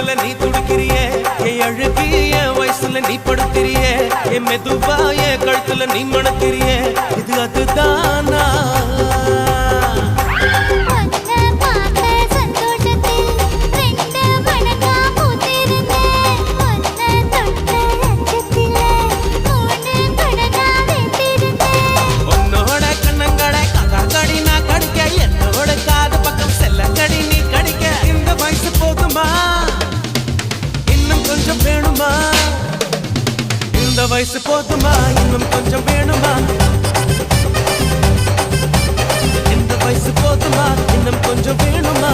போல நீ துடிக்கிறியே என் அழுகி என் வயசுல நீ படுத்திரியே என் மெதுவா என் கழுத்துல நீ மணக்கிறியே இது அதுதானா இந்த வயசு போதுமா இன்னும் கொஞ்சம் வேணுமா இந்த வயசு போதுமா இன்னும் கொஞ்சம் வேணுமா